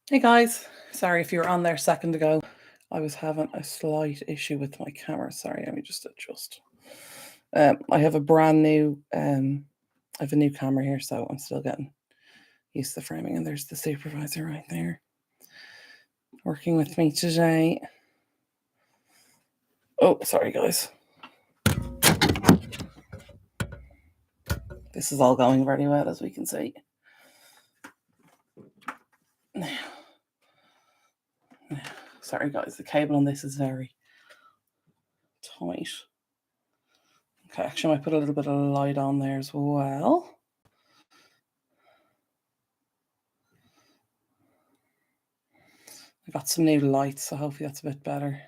Hey guys, sorry if you were on there a second ago. I was having a slight issue with my camera. Sorry, let me just adjust. I have a brand new, I have a new camera here, so I'm still getting used to the framing. And there's the supervisor right there working with me today. Oh, sorry guys. This is all going very well, as we can see. Sorry guys, the cable on this is very tight. Okay, actually I might put a little bit of light on there as well. I got some new lights, so hopefully that's a bit better.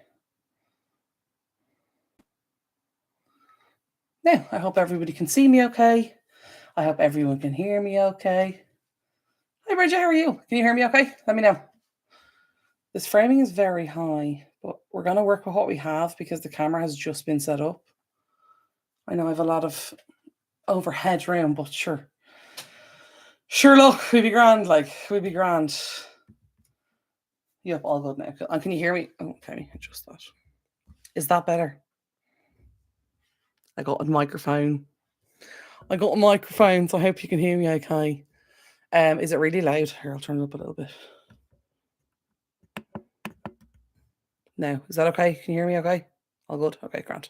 Now, I hope everybody can see me okay. I hope everyone can hear me okay. Hi Bridget, how are you? Can you hear me okay? Let me know. This framing is very high, but we're going to work with what we have because the camera has just been set up. I know I have a lot of overhead room, but sure. Sure, look, we'd be grand, we'd be grand. Yep, all good now. Can you hear me? Oh, okay, adjust that. Is that better? I got a microphone. So I hope you can hear me okay. Is it really loud? Here, I'll turn it up a little bit. Now, is that okay? Can you hear me okay? All good? Okay, great.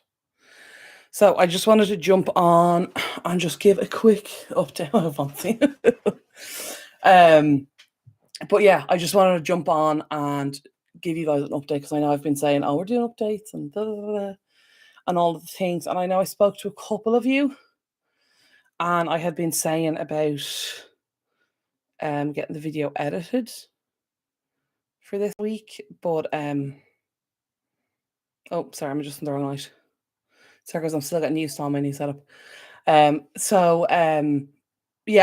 So I just wanted to jump on and just give a quick update. Oh, fancy. But yeah, I just wanted to jump on and give you guys an update because I know I've been saying, oh, we're doing updates and and all of the things. And I know I spoke to a couple of you and I had been saying about getting the video edited for this week. But oh, sorry, I'm just in the wrong light. Sorry, guys, I'm still getting used to all my new setup. Yeah,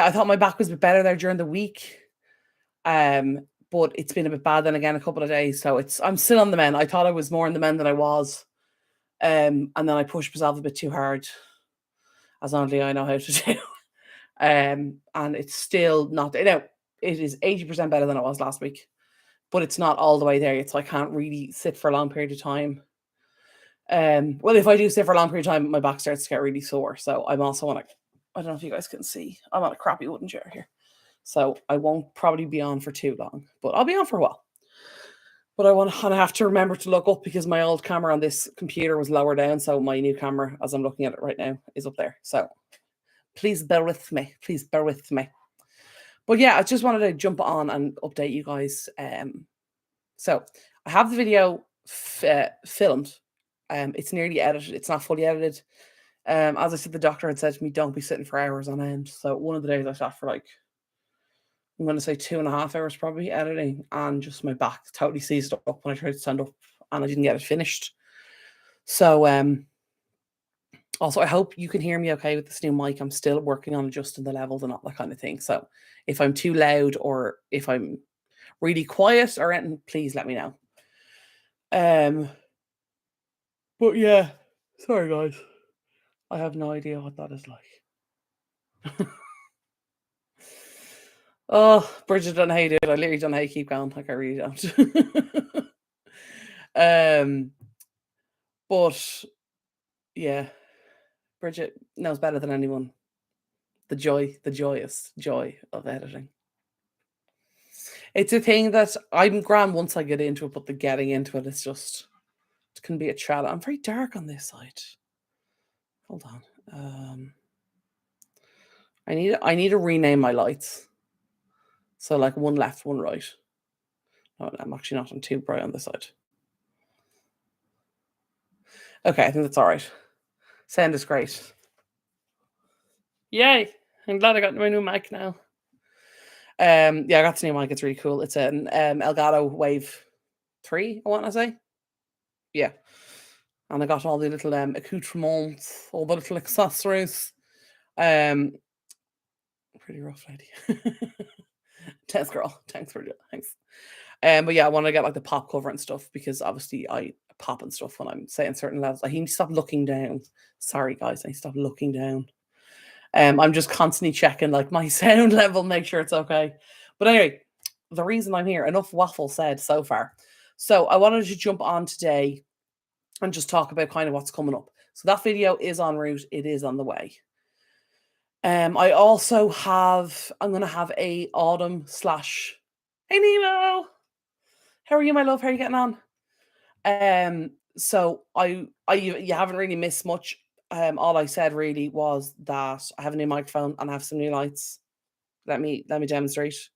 I thought my back was a bit better there during the week. But it's been a bit bad then again a couple of days. So I'm still on the mend. I thought I was more on the mend than I was. And then I pushed myself a bit too hard, as only I know how to do. And it's still not, it is 80% better than it was last week, but it's not all the way there yet. So I can't really sit for a long period of time. Well, if I do sit for a long period of time, my back starts to get really sore. So I'm also on I don't know if you guys can see, I'm on a crappy wooden chair here. So I won't probably be on for too long, but I'll be on for a while. But I have to remember to look up because my old camera on this computer was lower down. So my new camera, as I'm looking at it right now, is up there. So please bear with me. Please bear with me. But yeah, I just wanted to jump on and update you guys. So I have the video filmed. It's nearly edited. It's not fully edited. As I said, the doctor had said to me, don't be sitting for hours on end. So one of the days I sat for I'm going to say 2.5 hours probably editing, and just my back totally seized up when I tried to stand up and I didn't get it finished. So also I hope you can hear me okay with this new mic. I'm still working on adjusting the levels and all that kind of thing. So if I'm too loud or if I'm really quiet or anything, please let me know. But yeah, sorry guys. I have no idea what that is like. Oh, Bridget, don't know how you do it. I literally don't know how you keep going. I really don't. But yeah, Bridget knows better than anyone the joyous joy of editing. It's a thing that I'm grand once I get into it, but the getting into it is just, it can be a challenge. I'm very dark on this side. Hold on. I need to rename my lights. So like one left, one right. No, I'm actually not on too bright on this side. Okay, I think that's all right. Sound is great. Yay! I'm glad I got my new mic now. Yeah, I got this new mic. It's really cool. It's an Elgato Wave 3, I want to say. Yeah. And I got all the little accoutrements, all the little accessories. Pretty rough lady. Thanks, girl. Thanks for it. Thanks. But yeah, I want to get like the pop cover and stuff because obviously I pop and stuff when I'm saying certain levels. I need to stop looking down. Sorry, guys. I need to stop looking down. I'm just constantly checking like my sound level, make sure it's okay. But anyway, the reason I'm here. Enough waffle said so far. So I wanted to jump on today and just talk about kind of what's coming up. So that video is en route. It is on the way. I also I'm gonna have a autumn slash. Hey Nemo, how are you, my love? How are you getting on? So you haven't really missed much. All I said really was that I have a new microphone and I have some new lights. Let me demonstrate.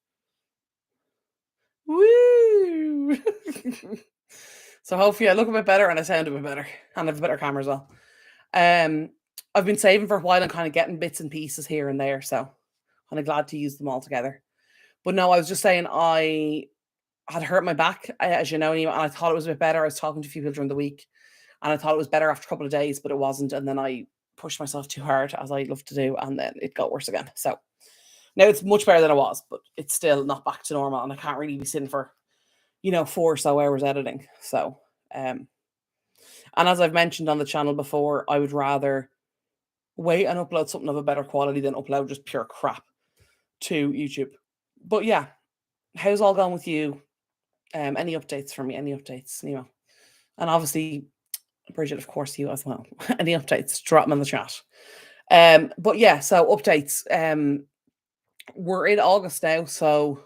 Woo! So hopefully I look a bit better and I sound a bit better and I have a better camera as well. I've been saving for a while and kind of getting bits and pieces here and there, so kind of glad to use them all together. But no, I was just saying I had hurt my back, as you know, and I thought it was a bit better. I was talking to a few people during the week, and I thought it was better after a couple of days, but it wasn't. And then I pushed myself too hard, as I love to do, and then it got worse again. So now it's much better than it was, but it's still not back to normal, and I can't really be sitting for 4 or so hours editing. So, and as I've mentioned on the channel before, I would rather wait and upload something of a better quality than upload just pure crap to YouTube. But yeah, how's all gone with you? Any updates from me? Any updates, And obviously, Bridget, of course, you as well. Any updates? Drop them in the chat. But yeah, so updates. We're in August now, so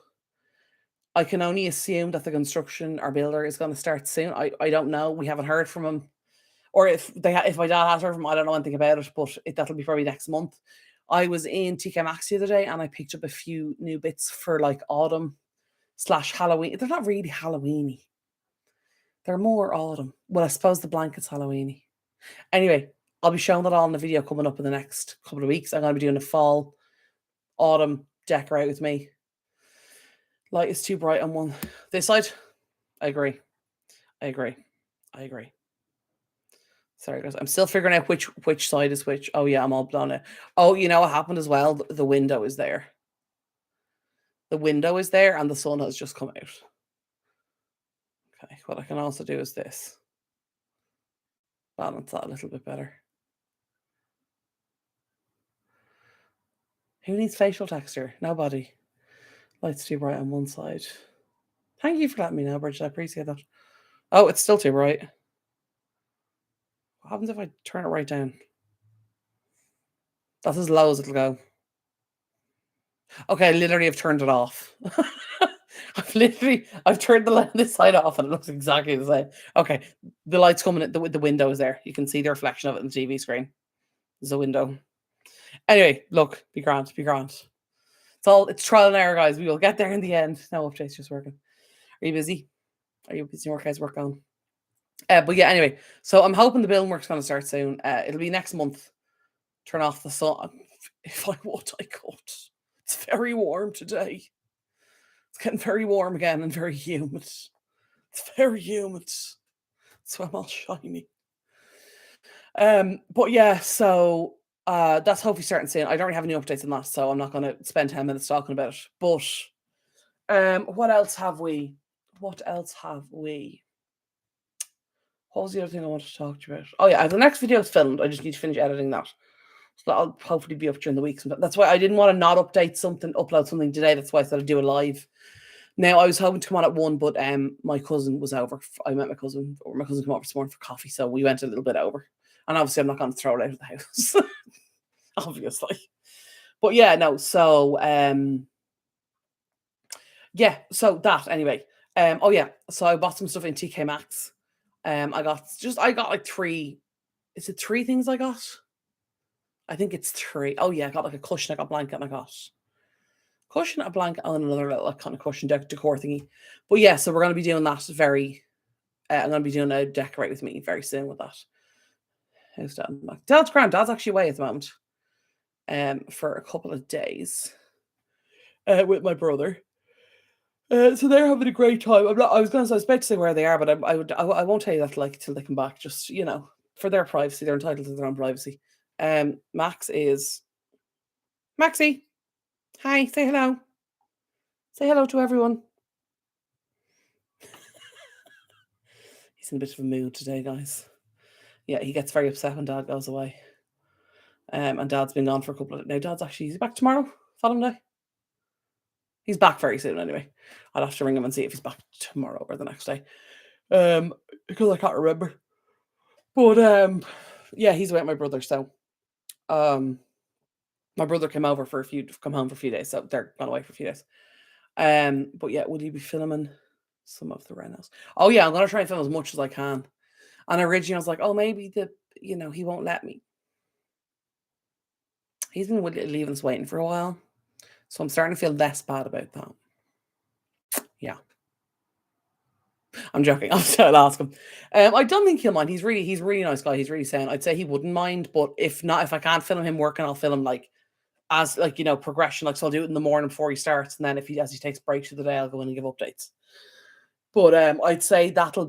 I can only assume that the construction or builder is going to start soon. I don't know. We haven't heard from him, or if my dad has heard from him, I don't know anything about it. But that'll be probably next month. I was in TK Maxx the other day and I picked up a few new bits for like autumn / Halloween. They're not really Halloweeny. They're more autumn. Well, I suppose the blanket's Halloweeny. Anyway, I'll be showing that all in the video coming up in the next couple of weeks. I'm going to be doing a fall, autumn decorate with me. Light is too bright on this side. I agree. Sorry, guys. I'm still figuring out which side is which. Oh, yeah, I'm all blown out. Oh, you know what happened as well? The window is there. The window is there and the sun has just come out. Okay, what I can also do is this. Balance that a little bit better. Who needs facial texture? Nobody. Lights too bright on one side. Thank you for letting me know, Bridget. I appreciate that. Oh, it's still too bright. What happens if I turn it right down? That's as low as it'll go. Okay, I literally have turned it off. I've turned this side off and it looks exactly the same. Okay, the light's coming at the window is there. You can see the reflection of it in the TV screen. There's a window. Anyway, look, be grand. It's trial and error, guys. We will get there in the end. No updates, just working. Are you busy? Are you busy? How's work going? But yeah, anyway, so I'm hoping the building work's going to start soon. It'll be next month. Turn off the sun. If I would, I could. It's very warm today. It's getting very warm again and very humid. It's very humid. So I'm all shiny. But yeah, so that's hopefully starting soon. I don't really have any updates on that, so I'm not going to spend 10 minutes talking about it. But what else have we? What was the other thing I wanted to talk to you about? Oh yeah, the next video is filmed. I just need to finish editing that. So that'll hopefully be up during the week. That's why I didn't want to not upload something today. That's why I said I'd do a live. Now I was hoping to come on at 1, but my cousin was over. I met my cousin, or my cousin came over this morning for coffee, so we went a little bit over. And obviously I'm not going to throw it out of the house. Obviously. But yeah, no, so yeah, so that anyway. Oh yeah, so I bought some stuff in TK Maxx. I got like 3. Is it 3 things I got? I think it's 3. Oh yeah, I got like a cushion, I got a blanket, and I got cushion, a blanket, and another little kind of cushion decor thingy. But yeah, so we're going to be doing that I'm going to be doing a decorate with me very soon with that. How's Dad? Dad's grand. Dad's actually away at the moment. For a couple of days. With my brother. So they're having a great time. I was about to say where they are, but I won't tell you that like till they come back. Just for their privacy, they're entitled to their own privacy. Maxie, hi, say hello. Say hello to everyone. He's in a bit of a mood today, guys. Yeah, he gets very upset when Dad goes away. And Dad's been gone for a couple of. Now Dad's he's back tomorrow, following day. He's back very soon anyway. I'll have to ring him and see if he's back tomorrow or the next day. Because I can't remember. But yeah, he's away with my brother. So my brother came home for a few days. So they're gone away for a few days. But yeah, will you be filming some of the renos? Oh yeah, I'm gonna try and film as much as I can. And originally I was like, oh, maybe he won't let me. He's been leaving us waiting for a while. So I'm starting to feel less bad about that. Yeah. I'm joking. I'll ask him. I don't think he'll mind. He's a really nice guy. He's really sound. I'd say he wouldn't mind, but if not, if I can't film him working, I'll film him like as like progression. Like so I'll do it in the morning before he starts, and then as he takes breaks through the day, I'll go in and give updates. But I'd say they'll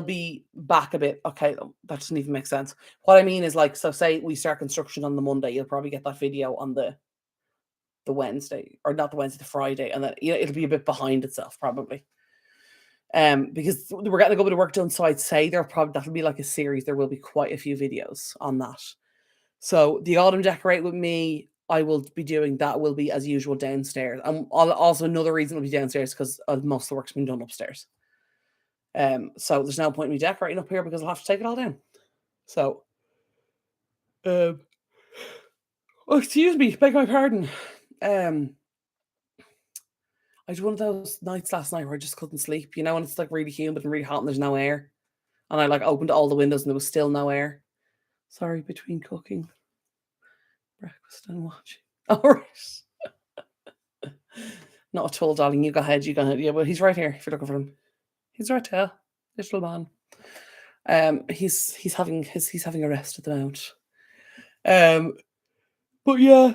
be back a bit. Okay, that doesn't even make sense. What I mean is like, so say we start construction on the Monday, you'll probably get that video on the Wednesday, or not the Wednesday, the Friday, and then it'll be a bit behind itself probably. Because we're getting a bit of work done, so I'd say that'll be like a series. There will be quite a few videos on that. So the autumn decorate with me, I will be doing that. Will be as usual downstairs. Also another reason it'll be downstairs because most of the work's been done upstairs. So there's no point in me decorating up here because I'll have to take it all down. So, oh, excuse me, beg my pardon. I had one of those nights last night where I just couldn't sleep. You know, when it's like really humid and really hot and there's no air. And I like opened all the windows and there was still no air. Sorry, between cooking, breakfast and watching. All right. Not at all, darling. You go ahead. You go ahead. Yeah, well, he's right here if you're looking for him. He's right there. Little man. He's having a rest at the moment. But yeah,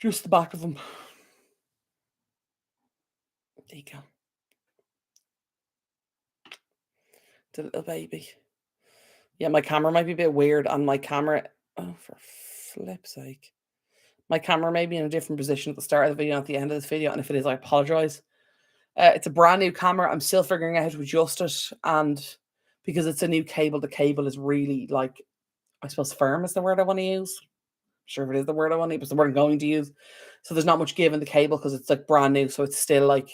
just the back of him. There you go. The little baby. Yeah, my camera might be a bit weird on my camera. Oh, for flip's sake. My camera may be in a different position at the start of the video and at the end of this video, and if it is, I apologize. It's a brand new camera. I'm still figuring out how to adjust it, and because it's a new cable, the cable is really like, I suppose firm is the word I want to use. I'm sure if it is the word I want to use, but it's the word I'm going to use. So there's not much give in the cable because it's like brand new, so it's still like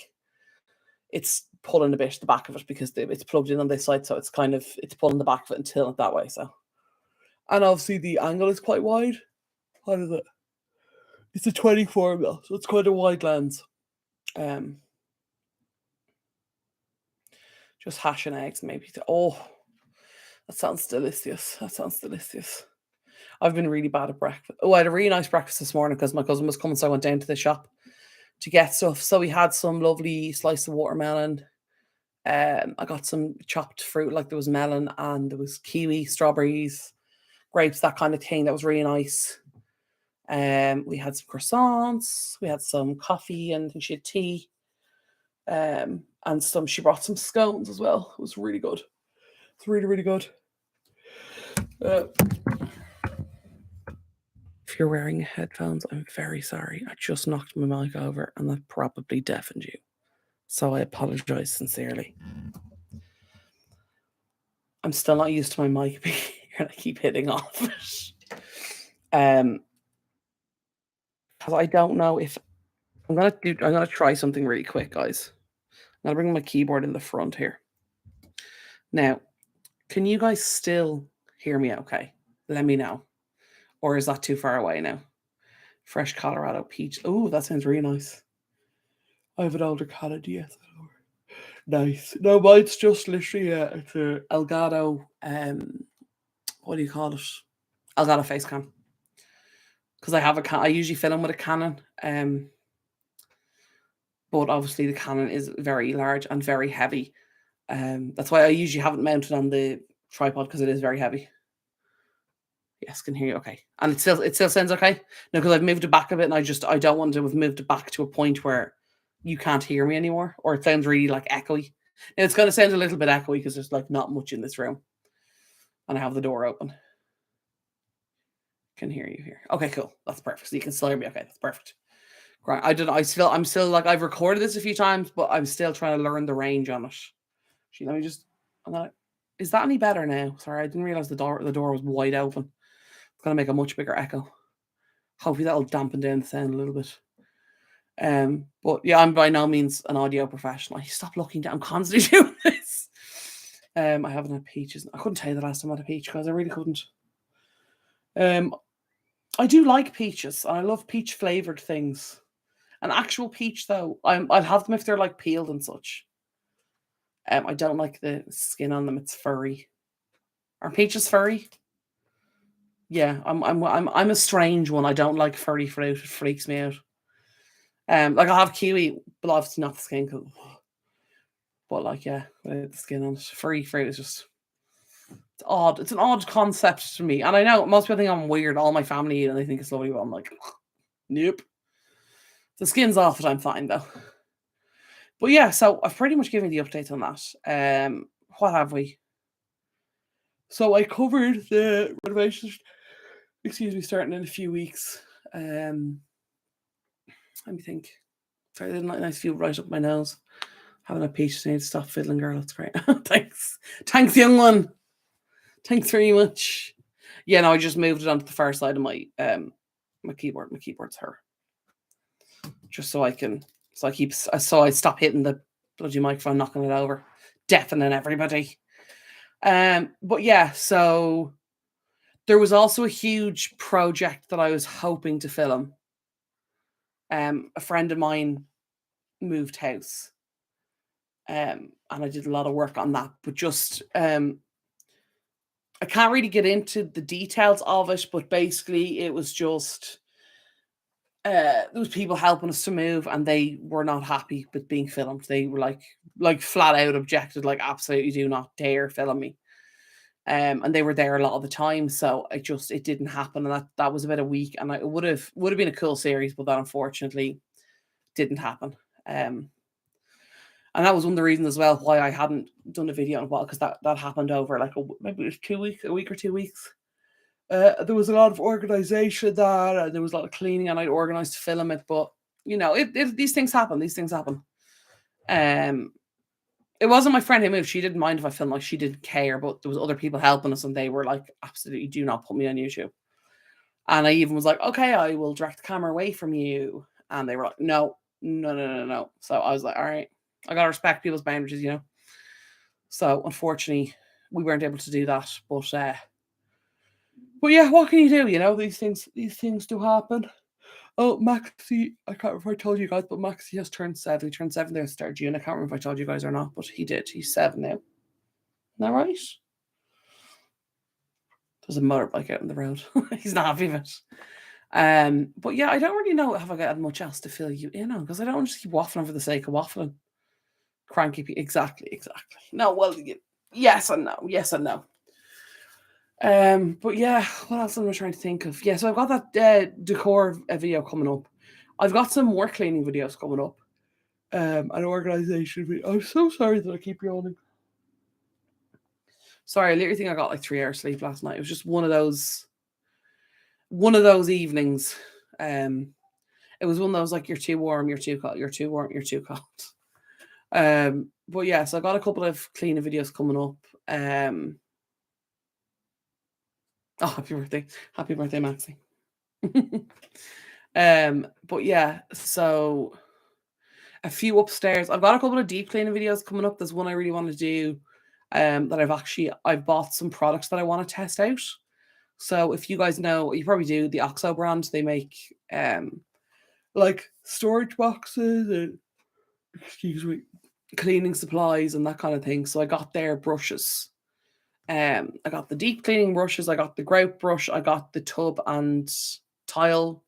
it's pulling a bit the back of it because it's plugged in on this side, so it's pulling the back of it and tilting it that way. So, and obviously the angle is quite wide. What is it? It's a 24 mil, so it's quite a wide lens. Just hash and eggs, maybe. Oh, that sounds delicious. That sounds delicious. I've been really bad at breakfast. Oh, I had a really nice breakfast this morning because my cousin was coming, so I went down to the shop to get stuff. So we had some lovely slice of watermelon. I got some chopped fruit, like there was melon and there was kiwi, strawberries, grapes, that kind of thing. That was really nice. We had some croissants, we had some coffee, and I think she had tea. And she brought some scones as well. It was really good. It's really, really good. If you're wearing headphones, I'm very sorry. I just knocked my mic over and that probably deafened you. So I apologize sincerely. I'm still not used to my mic being here and I keep hitting off it. Because I don't know if I'm gonna try something really quick, guys. I'm gonna bring my keyboard in the front here. Now, can you guys still hear me okay? Let me know. Or is that too far away now? Fresh Colorado peach. Oh, that sounds really nice. I have an older Canada, yes. Nice. No, mine's just literally it's a Elgato, what do you call it? Elgato face cam. Because I usually film with a Canon, but obviously the Canon is very large and very heavy. That's why I usually have it mounted on the tripod because it is very heavy. Yes, can hear you okay. And it still sounds okay? No, because I've moved it back a bit and I don't want to have moved it back to a point where you can't hear me anymore or it sounds really like echoey. Now it's gonna sound a little bit echoey because there's like not much in this room. And I have the door open. Can hear you here. Okay, cool. That's perfect. So you can still hear me. Okay, that's perfect. Right. I'm still like I've recorded this a few times, but I'm still trying to learn the range on it. Actually, let me just is that any better now? Sorry, I didn't realize the door was wide open. It's gonna make a much bigger echo. Hopefully that'll dampen down the sound a little bit. But yeah, I'm by no means an audio professional. I stop looking down. I'm constantly doing this. I haven't had peaches. I couldn't tell you the last time I had a peach because I really couldn't. Um, I do like peaches. And I love peach flavored things. An actual peach, though, I'll have them if they're like peeled and such. I don't like the skin on them. It's furry. Are peaches furry? Yeah, I'm a strange one. I don't like furry fruit. It freaks me out. Like I'll have kiwi, but obviously not the skin. But like, yeah, the skin on it. Furry fruit is just it's odd. It's an odd concept to me. And I know most people think I'm weird. All my family eat and they think it's lovely, but I'm like, nope. The skin's off it, I'm fine though. But yeah, so I've pretty much given the updates on that. What have we? So I covered the renovations, excuse me, starting in a few weeks. Let me think. Sorry, I did a nice view right up my nose. Having a peach, I need to stop fiddling, girl. That's great. Thanks. Thanks, young one. Thanks very much. Yeah, no, I just moved it onto the far side of my keyboard. My keyboard's her. Just so I stop hitting the bloody microphone, knocking it over, deafening everybody. But yeah, so there was also a huge project that I was hoping to film. A friend of mine moved house. And I did a lot of work on that, but just I can't really get into the details of it, but basically it was just there was people helping us to move and they were not happy with being filmed. They were like flat out objected, like absolutely do not dare film me. And they were there a lot of the time, so it didn't happen, and that was about a week, and it would have been a cool series, but that unfortunately didn't happen. And that was one of the reasons as well why I hadn't done a video in a while, because that happened over like maybe it was 2 weeks, a week or 2 weeks. There was a lot of organization there, and there was a lot of cleaning, and I'd organized to film it, but these things happen. These things happen. It wasn't my friend who moved. She didn't mind if I filmed, like she didn't care, but there was other people helping us, and they were like, absolutely do not put me on YouTube. And I even was like, okay, I will direct the camera away from you. And they were like, no, no, no, no, no. So I was like, all right, I gotta respect people's boundaries. So unfortunately, we weren't able to do that. But yeah, what can you do? These things do happen. Oh, Maxie, I can't remember if I told you guys, but Maxie has turned 7. He turned 7 there at the start of June. I can't remember if I told you guys or not, but he did. He's 7 now. Isn't that right? There's a motorbike out on the road. He's not happy with it. But yeah, I don't really know have I got much else to fill you in on, because I don't want to just keep waffling for the sake of waffling. Cranky, exactly. No, well, yes and no, yes and no. But yeah, what else am I trying to think of? Yeah, so I've got that decor video coming up. I've got some more cleaning videos coming up. An organization video. I'm so sorry that I keep yawning. Sorry, I literally think I got like 3 hours sleep last night. It was just one of those evenings. It was one of those like you're too warm, you're too cold, you're too warm, you're too cold. But yeah, so I got a couple of cleaning videos coming up. Oh, happy birthday, Maxie. But yeah, so a few upstairs. I've got a couple of deep cleaning videos coming up. There's one I really want to do. That I've bought some products that I want to test out. So if you guys know, you probably do, the Oxo brand, they make like storage boxes and excuse me, cleaning supplies and that kind of thing. So I got their brushes. I got the deep cleaning brushes, I got the grout brush, I got the tub and tile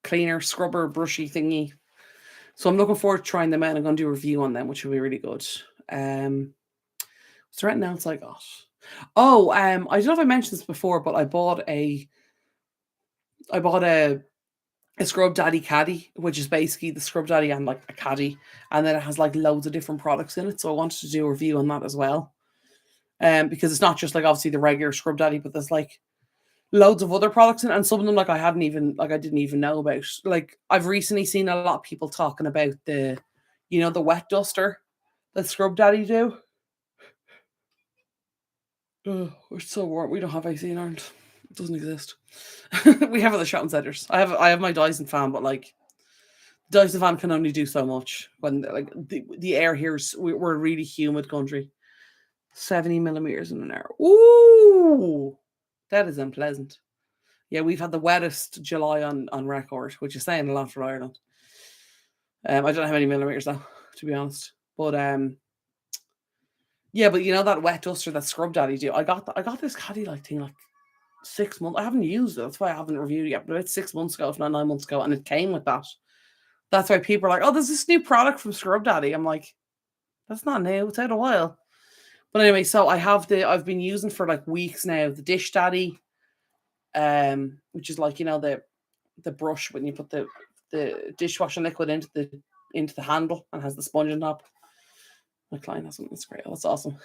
cleaner scrubber brushy thingy. So I'm looking forward to trying them out. I'm going to do a review on them, which will be really good. Is there anything else I got? Oh, I don't know if I mentioned this before, but I bought a Scrub Daddy caddy, which is basically the Scrub Daddy and like a caddy, and then it has like loads of different products in it. So I wanted to do a review on that as well. Because it's not just like obviously the regular Scrub Daddy, but there's like loads of other products in it, and some of them I didn't even know about. Like I've recently seen a lot of people talking about the wet duster that Scrub Daddy do. Oh, it's so warm. We don't have AC in Ireland. It doesn't exist. We have other shopping centres. I have my Dyson fan, but like Dyson fan can only do so much when like the air here is we're a really humid country. 70 millimeters in an hour. Ooh, that is unpleasant. Yeah, we've had the wettest July on record, which is saying a lot for Ireland. I don't know how many millimeters though, to be honest. But yeah, but you know that wet duster that Scrub Daddy do. I got this caddy like thing like 6 months. I haven't used it. That's why I haven't reviewed it yet. But it's 6 months ago, if not 9 months ago, and it came with that. That's why people are like, "Oh, there's this new product from Scrub Daddy." I'm like, "That's not new. It's out a while." But anyway, so I've been using for like weeks now the Dish Daddy, which is like the brush when you put the dishwashing liquid into the handle and has the sponge on top. My client has one. That's great. That's awesome.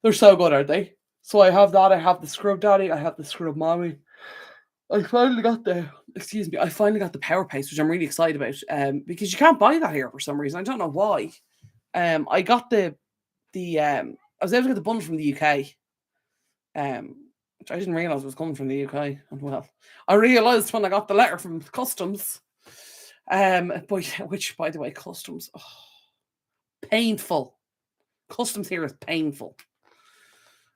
They're so good, aren't they? So I have that. I have the Scrub Daddy. I have the Scrub Mommy. I finally got the Power Paste, which I'm really excited about. Because you can't buy that here for some reason. I don't know why. I got the I was able to get the bundle from the UK. Which I didn't realise was coming from the UK. And well, I realised when I got the letter from customs. But which by the way, customs, painful. Customs here is painful.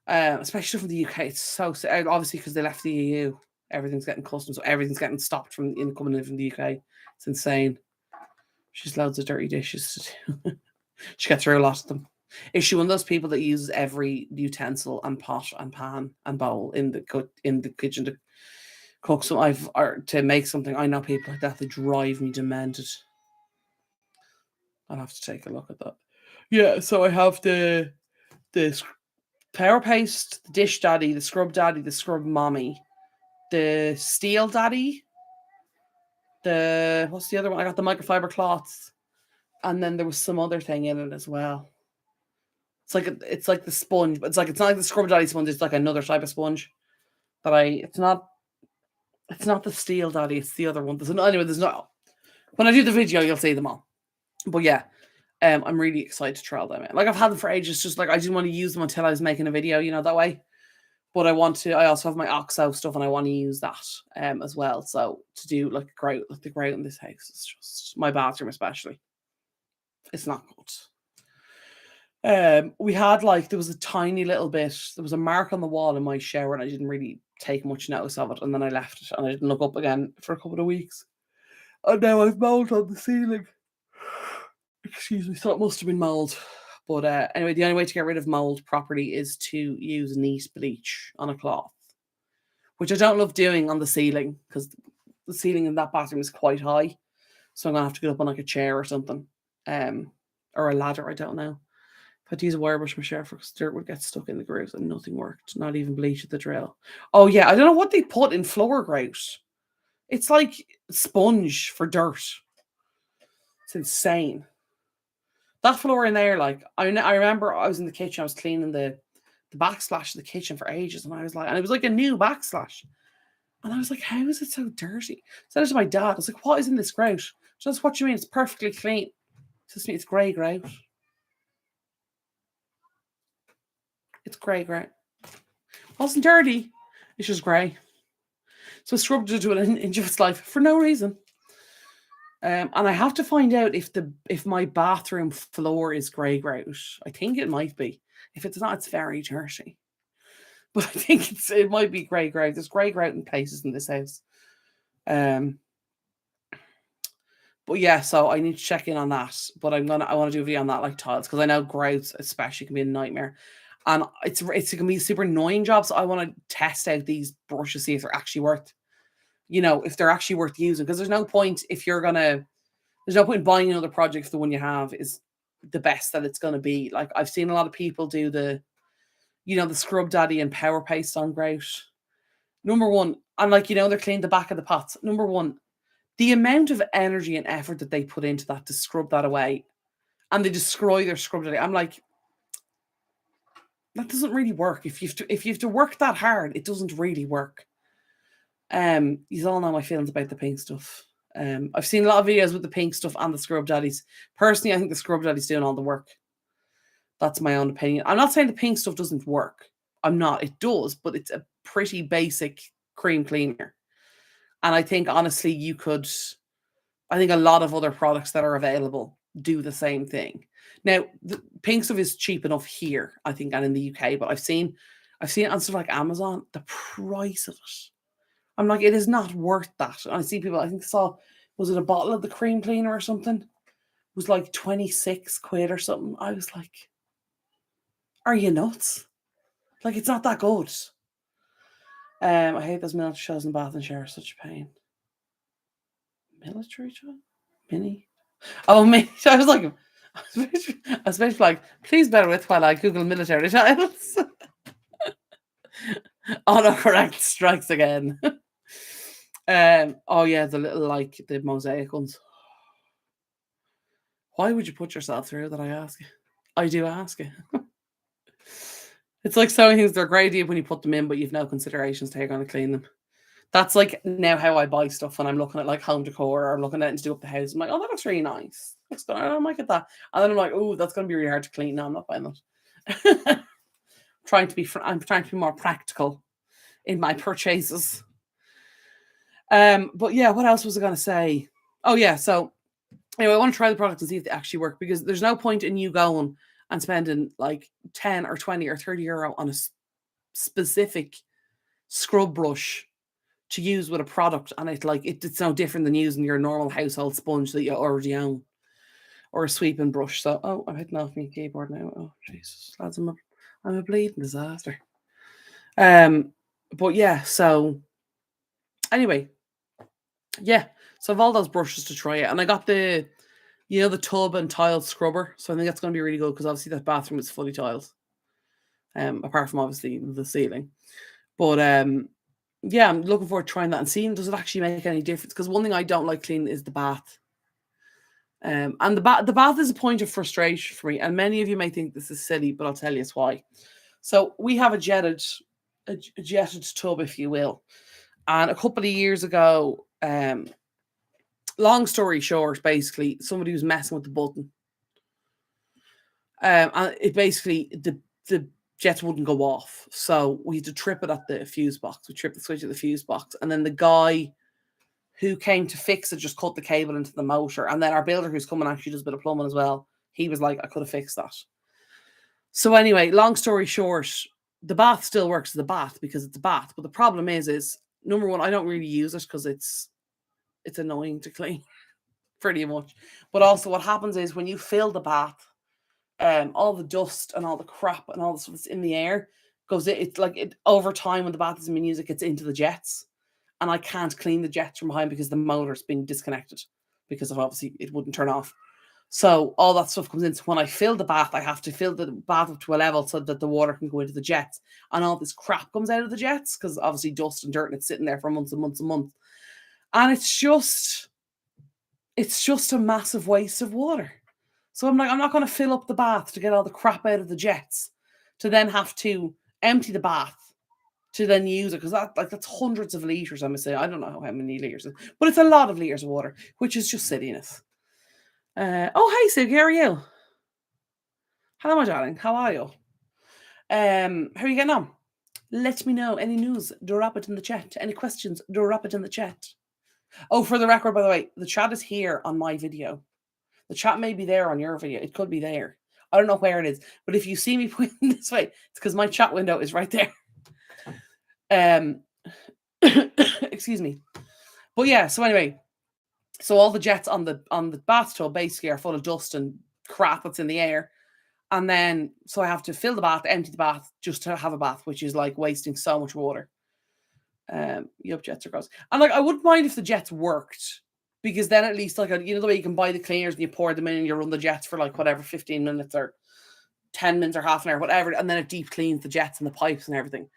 Especially from the UK. It's so obviously because they left the EU. Everything's getting customs, so everything's getting stopped from coming in from the UK. It's insane. She's loads of dirty dishes to do. She gets through a lot of them. Is she one of those people that uses every utensil and pot and pan and bowl in the kitchen to cook or to make something? I know people like that. They drive me demented. I'll have to take a look at that. Yeah, so I have the Power Paste, the Dish Daddy, the Scrub Daddy, the Scrub Mommy, the Steel Daddy, what's the other one? I got the microfiber cloths, and then there was some other thing in it as well. It's like the sponge, but it's not like the Scrub Daddy sponge. It's like another type of sponge it's not the Steel Daddy. It's the other one. There's not. When I do the video, you'll see them all. But yeah, I'm really excited to try them out. Like I've had them for ages. Just like I didn't want to use them until I was making a video, that way. But I also have my OXO stuff, and I want to use that as well. So to do like the grout in this house is just my bathroom, especially. It's not good. We had there was a tiny little bit. There was a mark on the wall in my shower, and I didn't really take much notice of it. And then I left it, and I didn't look up again for a couple of weeks. And now I've mold on the ceiling. Excuse me. So it must have been mold. But anyway, the only way to get rid of mold properly is to use neat bleach on a cloth, which I don't love doing on the ceiling because the ceiling in that bathroom is quite high. So I'm gonna have to get up on like a chair or something, or a ladder. I don't know. If I'd use a wire brush myself, because dirt would get stuck in the grooves and nothing worked. Not even bleach at the drill. Oh yeah, I don't know what they put in floor grout. It's like sponge for dirt. It's insane. That floor in there, I remember I was in the kitchen, I was cleaning the backsplash of the kitchen for ages, and it was like a new backsplash. And I was like, how is it so dirty? I said it to my dad. I was like, what is in this grout? Just what do you mean? It's perfectly clean. He says to me, it's grey grout. It's grey grout. Wasn't dirty. It's just grey. So I scrubbed it to an inch of its life for no reason. And I have to find out if my bathroom floor is grey grout. I think it might be. If it's not, it's very dirty. But I think it might be grey grout. There's grey grout in places in this house. But yeah, so I need to check in on that. But I want to do a video on that, like tiles, because I know grouts especially can be a nightmare. And it's going to be a super annoying job. So I want to test out these brushes, see if they're actually worth, if they're actually worth using. Because there's no point buying another project if the one you have is the best that it's going to be. Like I've seen a lot of people do the Scrub Daddy and Power Paste on grout. Number one, and they're cleaning the back of the pots. Number one, the amount of energy and effort that they put into that to scrub that away, and they destroy their Scrub Daddy. I'm like, that doesn't really work. If you have to work that hard, it doesn't really work. You all know my feelings about the pink stuff. I've seen a lot of videos with the pink stuff and the Scrub Daddies. Personally, I think the Scrub Daddy's doing all the work. That's my own opinion. I'm not saying the pink stuff doesn't work. I'm not. It does, but it's a pretty basic cream cleaner. And I think honestly, I think a lot of other products that are available do the same thing. Now, the pink stuff is cheap enough here, I think, and in the UK, but I've seen it on stuff like Amazon, the price of it. I'm like, it is not worth that. And I see people, I think saw, was it a bottle of the cream cleaner or something? It was like 26 quid or something. I was like, are you nuts? Like, it's not that good. I hate those military shows in bath and shower, such a pain. Military show? Mini? Oh, me. I was like, I was basically like, please bear with while I Google military titles. Autocorrect strikes again. Oh yeah, the little like the mosaic ones. Why would you put yourself through that? I ask you. I do ask you. It's like sewing things, they're a great idea when you put them in, but you've no considerations to how you're going to clean them. That's like now how I buy stuff when I'm looking at like home decor or I'm looking at it to do up the house. I'm like, oh, that looks really nice. Looks good. I might get that. And then I'm like, oh, that's going to be really hard to clean. No, I'm not buying that. I'm trying to be more practical in my purchases. But yeah, what else was I going to say? Oh yeah, so anyway, I want to try the product and see if they actually work, because there's no point in you going and spending like 10 or 20 or 30 euro on a specific scrub brush to use with a product, and it's no different than using your normal household sponge that you already own, or a sweeping brush. So I'm hitting off my keyboard now. Oh Jesus, lads, I'm a bleeding disaster. But yeah, so anyway, yeah, so I've all those brushes to try it, and I got the tub and tiled scrubber, so I think that's going to be really good, because obviously that bathroom is fully tiled, apart from obviously the ceiling. But yeah, I'm looking forward to trying that and seeing does it actually make any difference, because one thing I don't like cleaning is the bath. And the bath is a point of frustration for me, and many of you may think this is silly, but I'll tell you it's why. So we have a jetted tub, if you will, and a couple of years ago, long story short, basically somebody was messing with the button, and it basically the jets wouldn't go off, so we had to trip it at the fuse box. We tripped the switch at the fuse box, and then the guy who came to fix it just cut the cable into the motor, and then our builder, who's coming, actually does a bit of plumbing as well, he was like, I could have fixed that. So anyway, long story short, the bath still works as a bath because it's a bath, but the problem is number one, I don't really use it because it's annoying to clean pretty much. But also what happens is when you fill the bath, all the dust and all the crap and all the stuff that's in the air goes, it's like it over time when the bath isn't being used, it gets into the jets, and I can't clean the jets from behind because the motor's been disconnected, because of obviously it wouldn't turn off. So all that stuff comes in. So when I fill the bath, I have to fill the bath up to a level so that the water can go into the jets, and all this crap comes out of the jets because obviously dust and dirt, and it's sitting there for months and months and months, and it's just a massive waste of water. So I'm like, I'm not going to fill up the bath to get all the crap out of the jets, to then have to empty the bath to then use it, because that's hundreds of liters. I'm saying, I don't know how many liters, but it's a lot of liters of water, which is just silliness. Oh, hey, Sig, how are you? Hello, my darling. How are you? How are you getting on? Let me know any news. Drop it in the chat. Any questions? Drop it in the chat. Oh, for the record, by the way, the chat is here on my video. The chat may be there on your video. It could be there. I don't know where it is, but if you see me pointing this way, it's because my chat window is right there. Excuse me. But yeah, so anyway, so all the jets on the bathtub basically are full of dust and crap that's in the air. And then, so I have to fill the bath, empty the bath just to have a bath, which is like wasting so much water. Yup, jets are gross. And like, I wouldn't mind if the jets worked, because then at least, like, you know, the way you can buy the cleaners and you pour them in and you run the jets for like whatever, 15 minutes or 10 minutes or half an hour, whatever. And then it deep cleans the jets and the pipes and everything.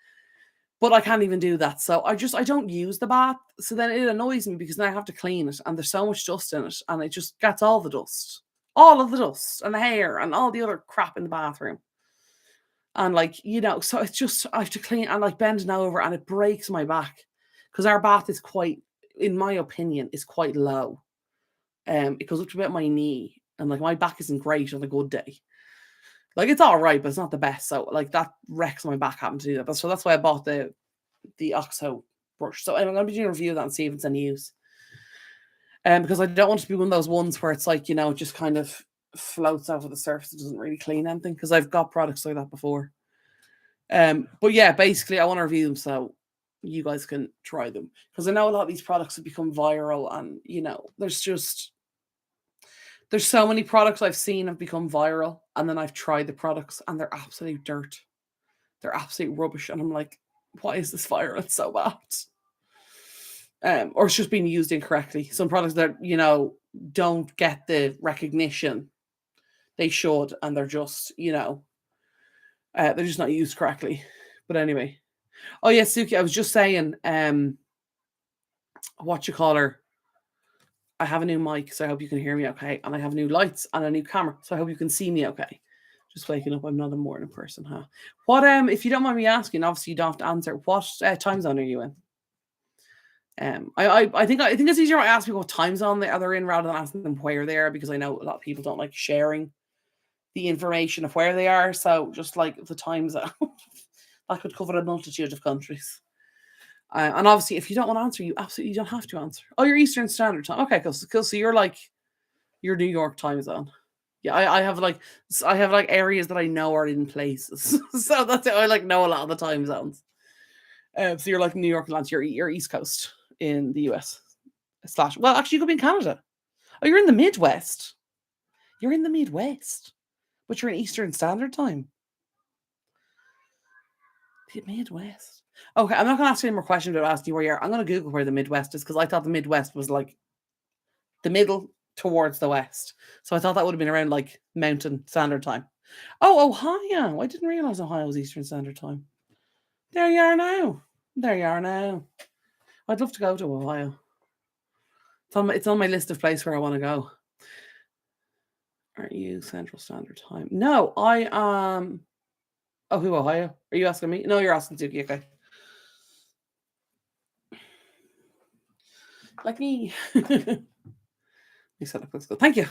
But I can't even do that. So I don't use the bath. So then it annoys me because then I have to clean it, and there's so much dust in it, and it just gets all the dust. All of the dust and the hair and all the other crap in the bathroom. And like, you know, so it's just, I have to clean and like bending over, and it breaks my back because our bath is quite, in my opinion, is quite low. It goes up to about my knee, and like my back isn't great on a good day. Like, it's all right, but it's not the best. So like that wrecks my back having to do that. So that's why I bought the OXO brush. So I'm going to be doing a review of that and see if it's any use. Because I don't want it to be one of those ones where it's like, it just kind of floats over the surface. It doesn't really clean anything because I've got products like that before. But yeah, basically, I want to review them so you guys can try them because I know a lot of these products have become viral, and there's so many products I've seen have become viral, and then I've tried the products and they're absolute dirt. They're absolute rubbish, and I'm like, why is this viral? It's so bad. Or it's just being used incorrectly. Some products that don't get the recognition they should, and they're just not used correctly. But anyway, oh yeah, Suki, I was just saying, what you call her? I have a new mic, so I hope you can hear me okay, and I have new lights and a new camera, so I hope you can see me okay. Just waking up, I'm not a morning person, huh? What if you don't mind me asking, obviously you don't have to answer. What time zone are you in? I think it's easier to ask people what time zone they're in rather than asking them where they are, because I know a lot of people don't like sharing the information of where they are. So just like the time zone, that could cover a multitude of countries. And obviously, if you don't want to answer, you absolutely don't have to answer. Oh, you're Eastern Standard Time. Okay, cool. So you're New York time zone. Yeah, I have like areas that I know are in places, so that's it. I like know a lot of the time zones. So you're like New York, Atlanta. You're East Coast in the US. Slash. Well, actually, you could be in Canada. Oh, you're in the Midwest. You're in the Midwest, but you're in Eastern Standard Time. The Midwest. Okay, I'm not going to ask you any more questions about asking you where you are. I'm going to Google where the Midwest is because I thought the Midwest was like the middle towards the west. So I thought that would have been around like Mountain Standard Time. Oh, Ohio. I didn't realize Ohio was Eastern Standard Time. There you are now. There you are now. I'd love to go to Ohio. It's on my list of places where I want to go. Aren't you Central Standard Time? No, I am. Oh, who, Ohio? Are you asking me? No, you're asking Suki. Okay. Like me. You said it looks good. Thank you.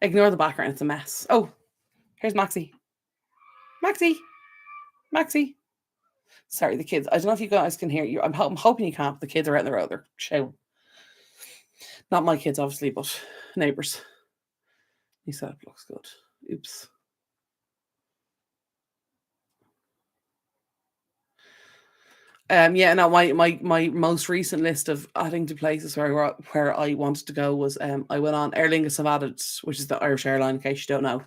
Ignore the background. It's a mess. Oh, here's Maxie. Maxie. Maxie. Sorry, the kids. I don't know if you guys can hear you. I'm hoping you can't. But the kids are out in the road. They're shouting. Not my kids, obviously, but neighbours. He said it looks good. Oops. Yeah, no, my most recent list of adding to places where I wanted to go was I went on Aer Lingus have added, which is the Irish airline, in case you don't know,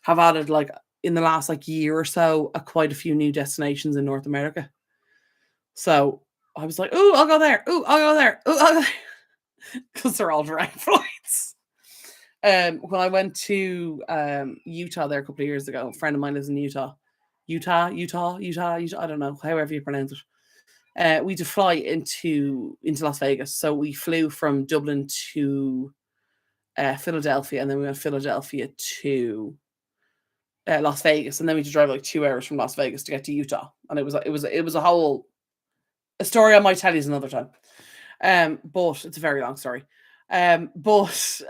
have added like in the last like year or so quite a few new destinations in North America. So I was like, "Ooh, I'll go there. Ooh, I'll go there. Ooh, I'll go there," because they're all direct flights. When I went to Utah there a couple of years ago, a friend of mine lives in Utah. Utah. I don't know, however you pronounce it. We had to fly into Las Vegas. So we flew from Dublin to Philadelphia, and then we went Philadelphia to Las Vegas, and then we had to drive like 2 hours from Las Vegas to get to Utah. And it was a story I might tell you another time. But it's a very long story. But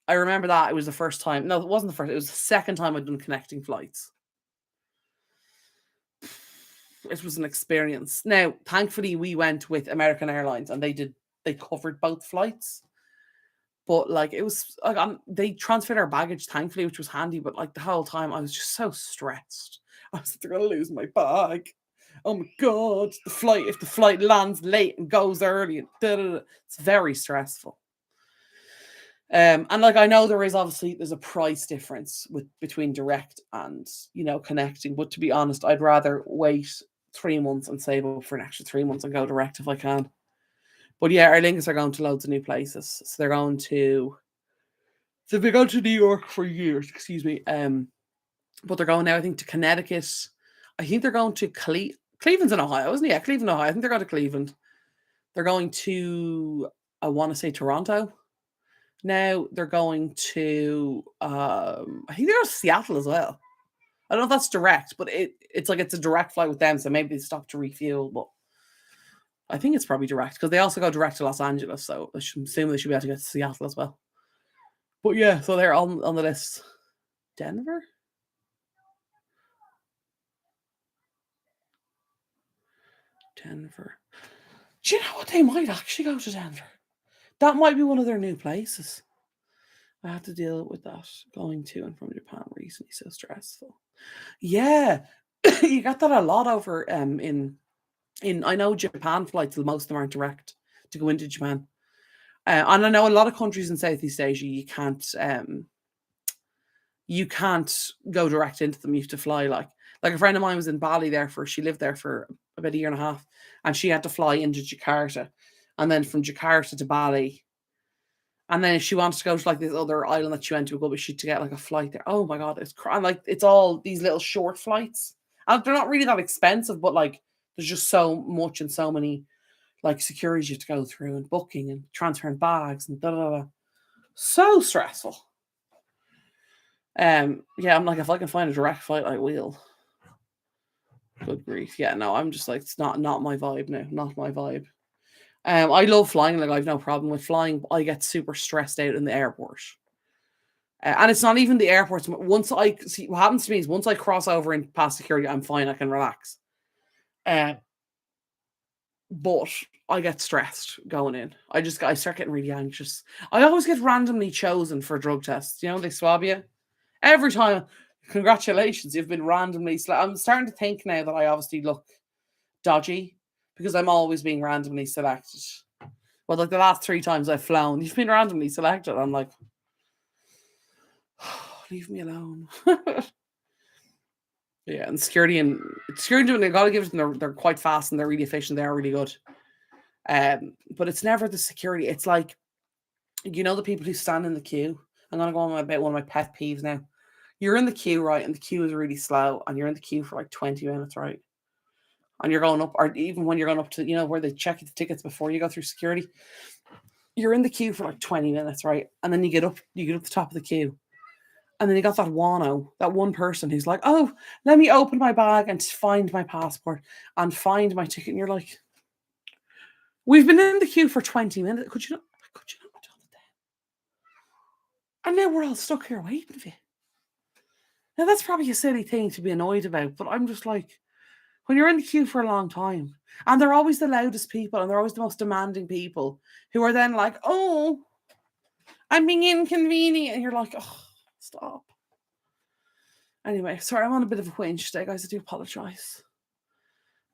I remember that it was the first time. No, it wasn't the first. It was the second time I'd done connecting flights. It was an experience. Now, thankfully, we went with American Airlines, and they covered both flights. But like it was like they transferred our baggage, thankfully, which was handy. But like the whole time, I was just so stressed. I was like, they're gonna lose my bag. Oh my god, if the flight lands late and goes early, and it's very stressful. And like I know there's a price difference between direct and connecting, but to be honest, I'd rather wait 3 months and save up for an extra 3 months and go direct if I can. But yeah, Aer Lingus are going to loads of new places. So they've been going to New York for years, excuse me. But they're going now, I think, to Connecticut. I think they're going to Cleveland's in Ohio, isn't it? Yeah, Cleveland, Ohio. I think they're going to Cleveland. They're going to, I want to say Toronto. Now they're going to, I think they're going to Seattle as well. I don't know if that's direct, but it's like it's a direct flight with them, so maybe they stop to refuel. But I think it's probably direct because they also go direct to Los Angeles, so I should assume they should be able to get to Seattle as well. But yeah, so they're on the list. Denver? Denver. Do you know what? They might actually go to Denver. That might be one of their new places. I had to deal with that going to and from Japan recently. So stressful. Yeah, you got that a lot over in I know Japan flights. Most of them aren't direct to go into Japan, and I know a lot of countries in Southeast Asia you can't go direct into them. You have to fly like a friend of mine was in Bali there for she lived there for about a year and a half, and she had to fly into Jakarta, and then from Jakarta to Bali. And then if she wants to go to like this other island that she went to, go, but she to get like a flight there. Oh my god, and like it's all these little short flights, and they're not really that expensive, but like there's just so much and so many like securities you have to go through and booking and transferring bags and da da da. So stressful. Yeah, I'm like if I can find a direct flight, I will. Good grief. Yeah, no, I'm just like it's not my vibe now. Not my vibe. I love flying. Like I've no problem with flying. I get super stressed out in the airport, and it's not even the airports. Once I see what happens to me is once I cross over and past security, I'm fine. I can relax. Uh, but I get stressed going in. I start getting really anxious. I always get randomly chosen for drug tests. You know they swab you every time. Congratulations, you've been randomly. I'm starting to think now that I obviously look dodgy because I'm always being randomly selected. Well, like the last 3 times I've flown, you've been randomly selected. I'm like, leave me alone. Yeah, and security doing. I gotta give it to them. They're quite fast and they're really efficient. They are really good. But it's never the security. It's like the people who stand in the queue. I'm gonna go on about one of my pet peeves now. You're in the queue, right? And the queue is really slow, and you're in the queue for like 20 minutes, right? And you're going up, or even when you're going up to, where they check the tickets before you go through security, you're in the queue for like 20 minutes, right? And then you get up the top of the queue. And then you got that that one person who's like, oh, let me open my bag and find my passport and find my ticket. And you're like, we've been in the queue for 20 minutes. Could you not have done it then? And now we're all stuck here waiting for you. Now that's probably a silly thing to be annoyed about, but I'm just like, when you're in the queue for a long time, and they're always the loudest people and they're always the most demanding people who are then like, oh, I'm being inconvenient. And you're like, oh, stop. Anyway, sorry, I'm on a bit of a whinge today, guys. I do apologize.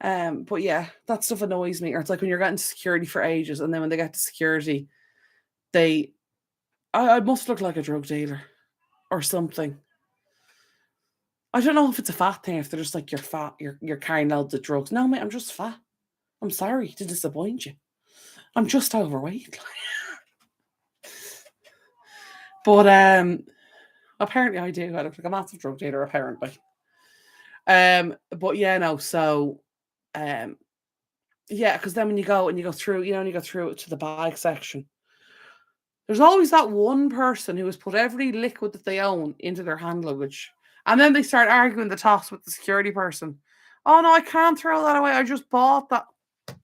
But yeah, that stuff annoys me. Or it's like when you're getting to security for ages, and then when they get to security, I must look like a drug dealer or something. I don't know if it's a fat thing, if they're just like you're fat, you're carrying loads of drugs. No, mate, I'm just fat. I'm sorry to disappoint you. I'm just overweight. But apparently I do. I look like a massive drug dealer, apparently. But yeah, no, so yeah, because then when you go through, and you go through to the bag section, there's always that one person who has put every liquid that they own into their hand luggage. And then they start arguing the toss with the security person. Oh no, I can't throw that away. I just bought that. Why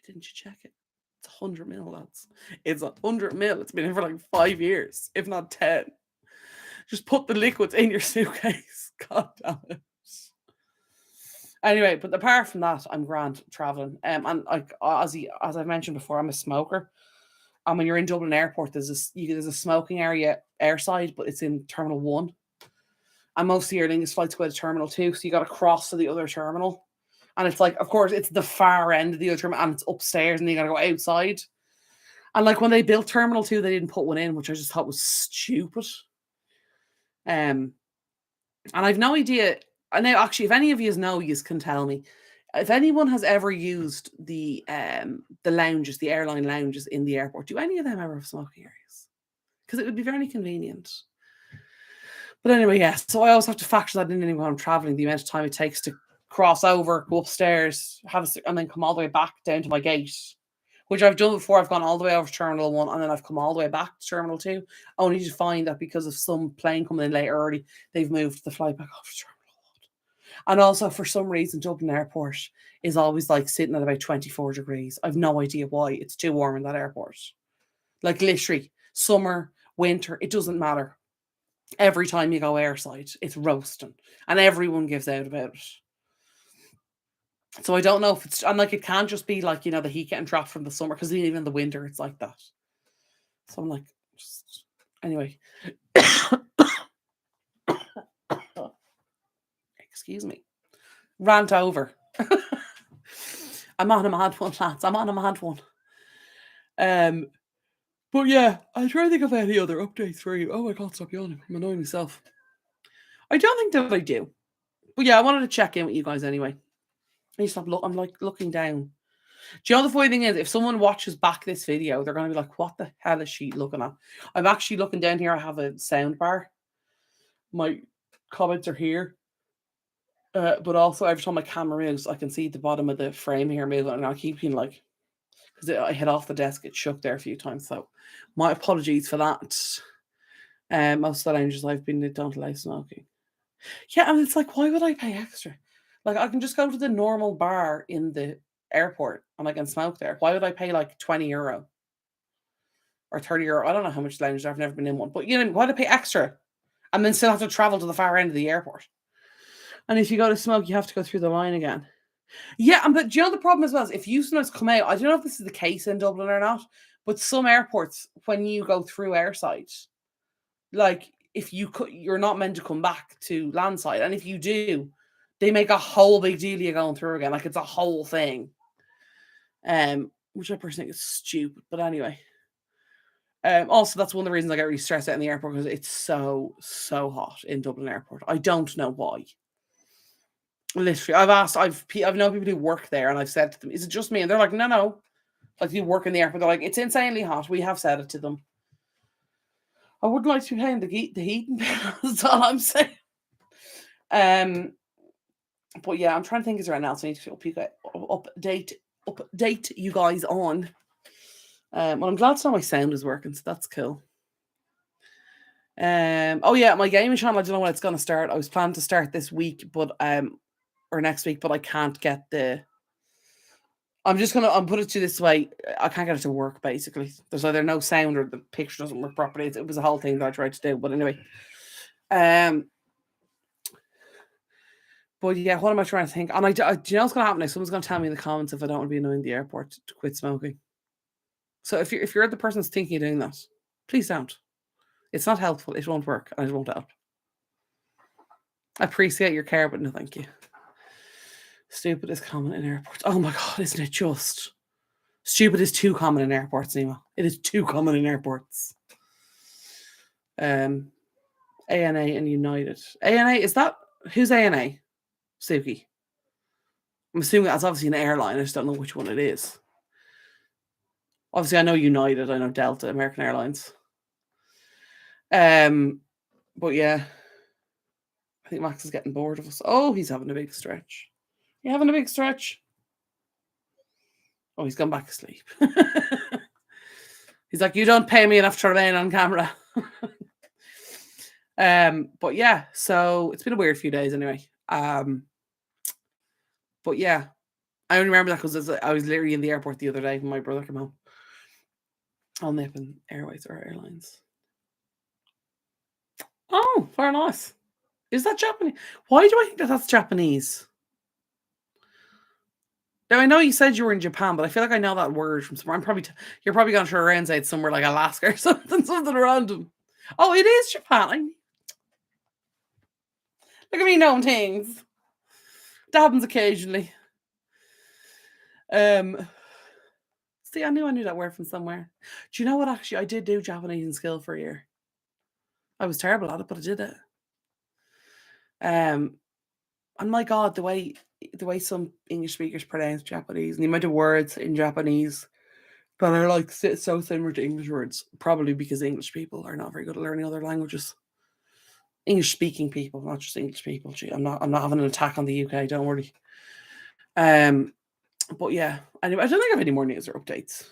didn't you check it? It's 100 mil, lads. It's 100 mil. It's been in for like 5 years, if not 10. Just put the liquids in your suitcase. God damn it. Anyway, but apart from that, I'm grand traveling. And like as I mentioned before, I'm a smoker. And when you're in Dublin Airport, there's a smoking area airside, but it's in Terminal 1. And most of your Aer Lingus flights go to Terminal 2, so you got to cross to the other terminal. And it's like, of course, it's the far end of the other terminal, and it's upstairs, and you got to go outside. And like when they built Terminal 2, they didn't put one in, which I just thought was stupid. And I've no idea. And now, actually, if any of you know, you can tell me. If anyone has ever used the lounges, the airline lounges in the airport, do any of them ever have smoking areas? Because it would be very convenient. But anyway, yeah. So I always have to factor that in anyway when I'm traveling, the amount of time it takes to cross over, go upstairs, and then come all the way back down to my gate, which I've done before. I've gone all the way over to Terminal 1, and then I've come all the way back to Terminal 2, only to find that because of some plane coming in late early, they've moved the flight back off to Terminal 1. And also, for some reason, Dublin Airport is always like sitting at about 24 degrees. I've no idea why. It's too warm in that airport. Like literally, summer, winter, it doesn't matter. Every time you go airside, it's roasting. And everyone gives out about it. So I don't know if it's, and like, it can't just be like, the heat getting dropped from the summer, because even in the winter, it's like that. So I'm like, just, anyway. Excuse me. Rant over. I'm on a mad one, lads. I'm on a mad one. But yeah, I'm trying to think of any other updates for you. Oh my god, stop yawning. I'm annoying myself. I don't think that I do. But yeah, I wanted to check in with you guys anyway. I need to stop I'm like looking down. Do you know the funny thing is, if someone watches back this video, they're going to be like, what the hell is she looking at? I'm actually looking down here. I have a sound bar. My comments are here. But also, every time my camera moves, I can see the bottom of the frame here moving. And I keep being like, because I hit off the desk, it shook there a few times. So my apologies for that. Most of the lounges I've been in don't allow smoking. Yeah, and it's like, why would I pay extra? Like, I can just go to the normal bar in the airport and I can smoke there. Why would I pay like €20 or €30? I don't know how much lounge. I've never been in one, but why do I pay extra and then still have to travel to the far end of the airport? And if you go to smoke, you have to go through the line again. Yeah, but do you know the problem as well is, if you sometimes come out, I don't know if this is the case in Dublin or not, but some airports, when you go through airside, like, if you're not meant to come back to landside, and if you do, they make a whole big deal of you going through again, like it's a whole thing. Which I personally think is stupid, but anyway. Also, that's one of the reasons I get really stressed out in the airport, because it's so hot in Dublin Airport. I don't know why. Literally, I've known people who work there, and I've said to them, "Is it just me?" And they're like, "No." Like, you work in the airport, they're like, "It's insanely hot." We have said it to them. I wouldn't like to be paying the heating bill. That's all I'm saying. But yeah, I'm trying to think, is there anything else I need to update you guys on? Well, I'm glad to know my sound is working, so that's cool. Oh yeah, my gaming channel, I don't know when it's gonna start. I was planning to start this week, but or next week, but I can't get I'm put it to this way. I can't get it to work, basically. There's either no sound or the picture doesn't work properly. It was a whole thing that I tried to do, but anyway. But yeah, what am I trying to think? And do you know what's going to happen now? Someone's going to tell me in the comments if I don't want to be annoying the airport to quit smoking. So if you're the person that's thinking of doing that, please don't. It's not helpful. It won't work, and it won't help. I appreciate your care, but no thank you. Stupid is common in airports. Oh my god, isn't it just? Stupid is too common in airports, Nima. It is too common in airports. ANA and United. ANA, is that, who's ANA? Suki. I'm assuming that's obviously an airline. I just don't know which one it is. Obviously, I know United. I know Delta, American Airlines. But yeah, I think Max is getting bored of us. Oh, he's having a big stretch. You having a big stretch? Oh, he's gone back asleep. He's like, you don't pay me enough to remain on camera. But yeah, so it's been a weird few days anyway. But yeah, I only remember that because I was literally in the airport the other day when my brother came home. I'll nip in Airways or Airlines. Oh, very nice. Is that Japanese? Why do I think that's Japanese? Now, I know you said you were in Japan, but I feel like I know that word from somewhere. You're probably going to turn around and say it's somewhere like Alaska or something random. Oh, it is Japan. Look at me knowing things. That happens occasionally. See, I knew that word from somewhere. Do you know what? Actually, I did do Japanese in school for a year. I was terrible at it, but I did it. And my God, the way some English speakers pronounce Japanese and the amount of words in Japanese that are like so similar to English words, probably because English people are not very good at learning other languages. English speaking people, not just English people. Gee, I'm not having an attack on the UK, don't worry. But yeah, anyway, I don't think I have any more news or updates.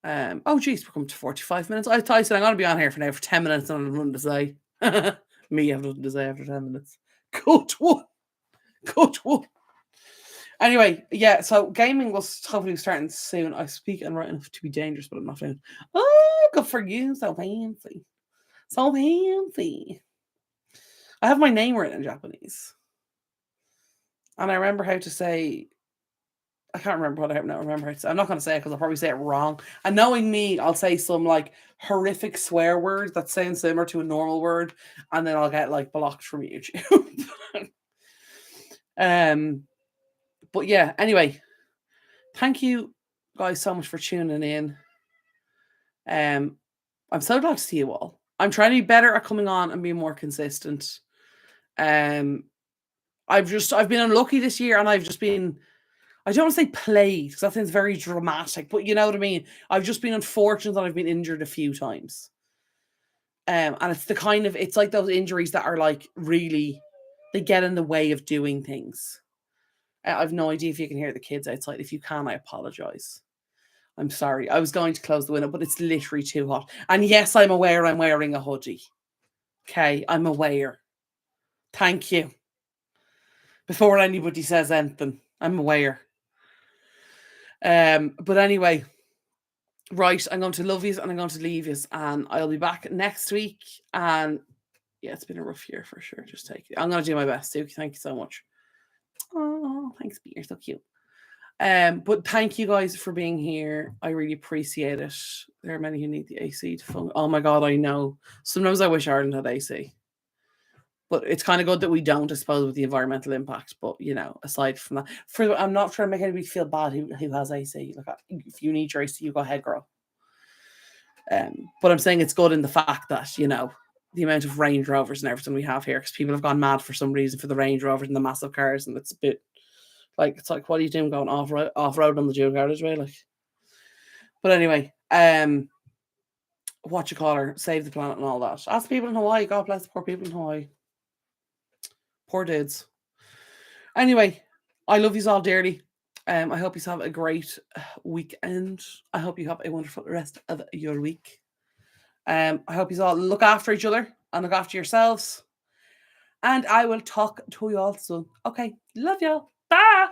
Oh geez, we're coming to 45 minutes. I thought I said I'm gonna be on here for 10 minutes and I have nothing to say. Me have nothing to say after 10 minutes. Good one. Anyway, yeah, so gaming will hopefully be starting soon. I speak and write enough to be dangerous, but I'm not fluent. Oh, good for you. So fancy. So fancy. I have my name written in Japanese. And I remember how to say, I can't remember what I don't remember how to say. I'm not going to say it because I'll probably say it wrong. And knowing me, I'll say some like horrific swear word that sounds similar to a normal word, and then I'll get like blocked from YouTube. But yeah, anyway, thank you guys so much for tuning in. I'm so glad to see you all. I'm trying to be better at coming on and being more consistent. I've been unlucky this year, and I've just been, I don't want to say played because that sounds very dramatic, but you know what I mean. I've just been unfortunate that I've been injured a few times. And it's the kind of, it's like those injuries that are like really, they get in the way of doing things. I've no idea if you can hear the kids outside. If you can, I apologize. I'm sorry. I was going to close the window, but it's literally too hot. And yes, I'm aware I'm wearing a hoodie. Okay, I'm aware. Thank you. Before anybody says anything, I'm aware. But anyway, right, I'm going to love yous and I'm going to leave yous, and I'll be back next week. And yeah, it's been a rough year for sure. Just take it. I'm going to do my best, Suki. Thank you so much. Oh, thanks, Pete. You're so cute. But thank you guys for being here. I really appreciate it. There are many who need the AC to function. Oh my god, I know. Sometimes I wish Ireland had AC. But it's kind of good that we don't, I suppose, with the environmental impact. But you know, aside from that, I'm not trying to make anybody feel bad who has AC. Like, if you need your AC, you go ahead, girl. But I'm saying it's good in the fact that, you know, the amount of Range Rovers and everything we have here, because people have gone mad for some reason for the Range Rovers and the massive cars, and it's a bit like, it's like, what are you doing going off road on the dual carriageway? Like, but anyway, what you call her, save the planet and all that. Ask people in Hawaii. God bless the poor people in Hawaii. Poor dudes. Anyway, I love you all dearly. I hope you have a great weekend. I hope you have a wonderful rest of your week. I hope you all look after each other and look after yourselves. And I will talk to you all soon. Okay. Love y'all. Bye.